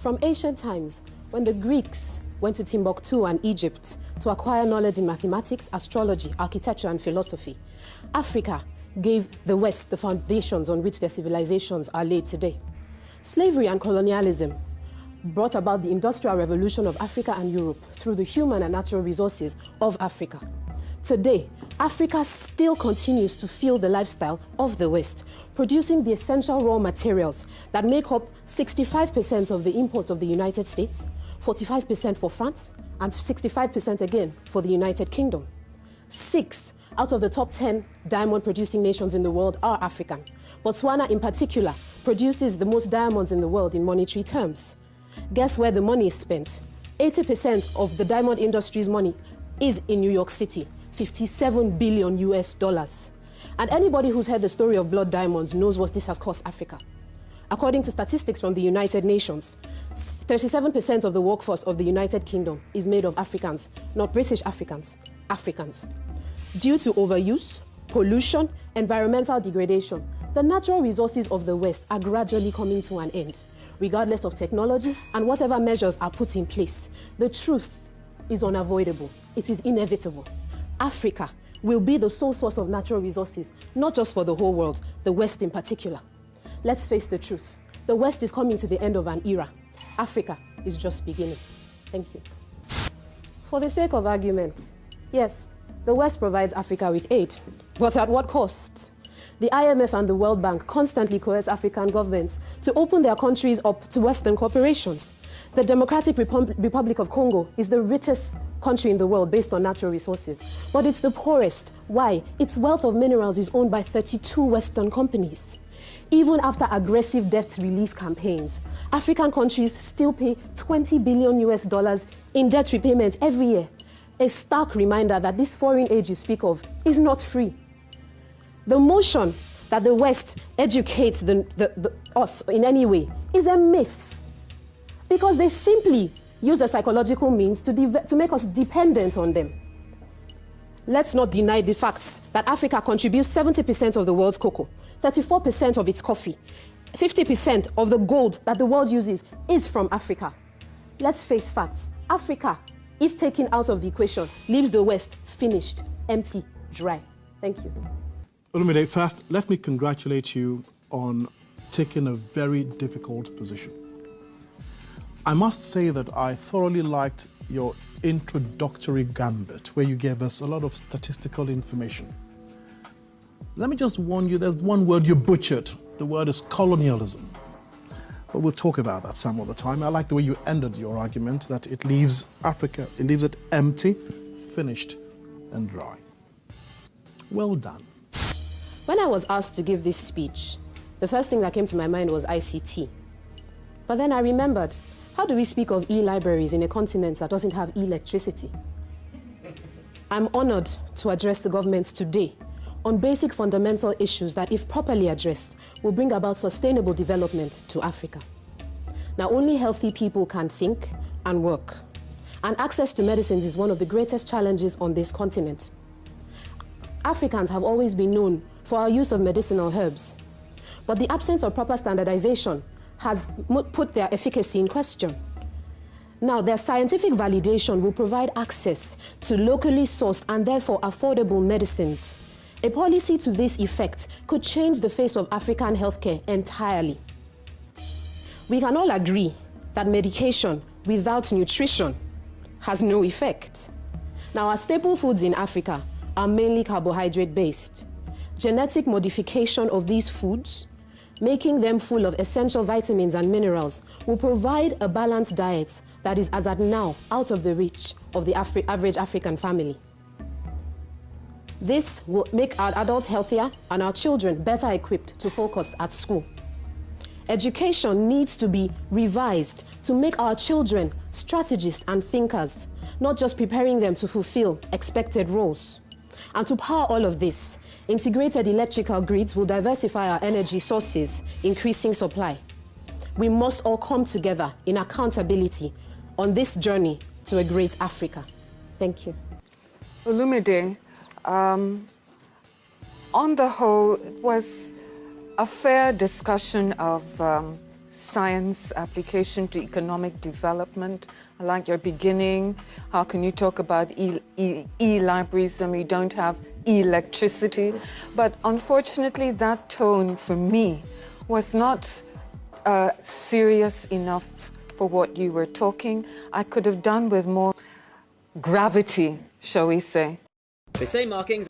From ancient times, when the Greeks went to Timbuktu and Egypt to acquire knowledge in mathematics, astrology, architecture, and philosophy, Africa gave the West the foundations on which their civilizations are laid today. Slavery and colonialism brought about the Industrial Revolution of Africa and Europe through the human and natural resources of Africa. Today, Africa still continues to fuel the lifestyle of the West, producing the essential raw materials that make up 65% of the imports of the United States, 45% for France, and 65% again for the United Kingdom. 6 out of the top 10 diamond-producing nations in the world are African. Botswana, in particular, produces the most diamonds in the world in monetary terms. Guess where the money is spent? 80% of the diamond industry's money is in New York City, $57 billion US. And anybody who's heard the story of blood diamonds knows what this has cost Africa. According to statistics from the United Nations, 37% of the workforce of the United Kingdom is made of Africans, not British Africans, Africans. Due to overuse, pollution, environmental degradation, the natural resources of the West are gradually coming to an end, regardless of technology and whatever measures are put in place. The truth is unavoidable. It is inevitable. Africa will be the sole source of natural resources, not just for the whole world, the West in particular. Let's face the truth. The West is coming to the end of an era. Africa is just beginning. Thank you. For the sake of argument, yes, the West provides Africa with aid, but at what cost? The IMF and the World Bank constantly coerce African governments to open their countries up to Western corporations. The Democratic Republic of Congo is the richest country in the world based on natural resources, but it's the poorest. Why? Its wealth of minerals is owned by 32 Western companies. Even after aggressive debt relief campaigns, African countries still pay $20 billion US in debt repayment every year. A stark reminder that this foreign aid you speak of is not free. The notion that the West educates us in any way is a myth, because they simply use the psychological means to make us dependent on them. Let's not deny the facts that Africa contributes 70% of the world's cocoa, 34% of its coffee, 50% of the gold that the world uses is from Africa. Let's face facts. Africa, if taken out of the equation, leaves the West finished, empty, dry. Thank you. Olumide, first, let me congratulate you on taking a very difficult position. I must say that I thoroughly liked your introductory gambit, where you gave us a lot of statistical information. Let me just warn you, there's one word you butchered. The word is colonialism. But we'll talk about that some other time. I like the way you ended your argument, that it leaves Africa, it leaves it empty, finished, and dry. Well done. When I was asked to give this speech, the first thing that came to my mind was ICT. But then I remembered, how do we speak of e-libraries in a continent that doesn't have electricity? I'm honored to address the government today on basic fundamental issues that, if properly addressed, will bring about sustainable development to Africa. Now, only healthy people can think and work, and access to medicines is one of the greatest challenges on this continent. Africans have always been known for our use of medicinal herbs, but the absence of proper standardization has put their efficacy in question. Now, their scientific validation will provide access to locally sourced and therefore affordable medicines. A policy to this effect could change the face of African healthcare entirely. We can all agree that medication without nutrition has no effect. Now, our staple foods in Africa are mainly carbohydrate-based. Genetic modification of these foods, making them full of essential vitamins and minerals, will provide a balanced diet that is, as at now, out of the reach of the average African family. This will make our adults healthier and our children better equipped to focus at school. Education needs to be revised to make our children strategists and thinkers, not just preparing them to fulfill expected roles. And to power all of this, integrated electrical grids will diversify our energy sources, increasing supply. We must all come together in accountability on this journey to a great Africa. Thank you. Olumide, on the whole, it was a fair discussion of science application to economic development. I like your beginning. How can you talk about e-libraries when we don't have electricity? But unfortunately, that tone for me was not serious enough for what you were talking. I could have done with more gravity, shall we say. They say markings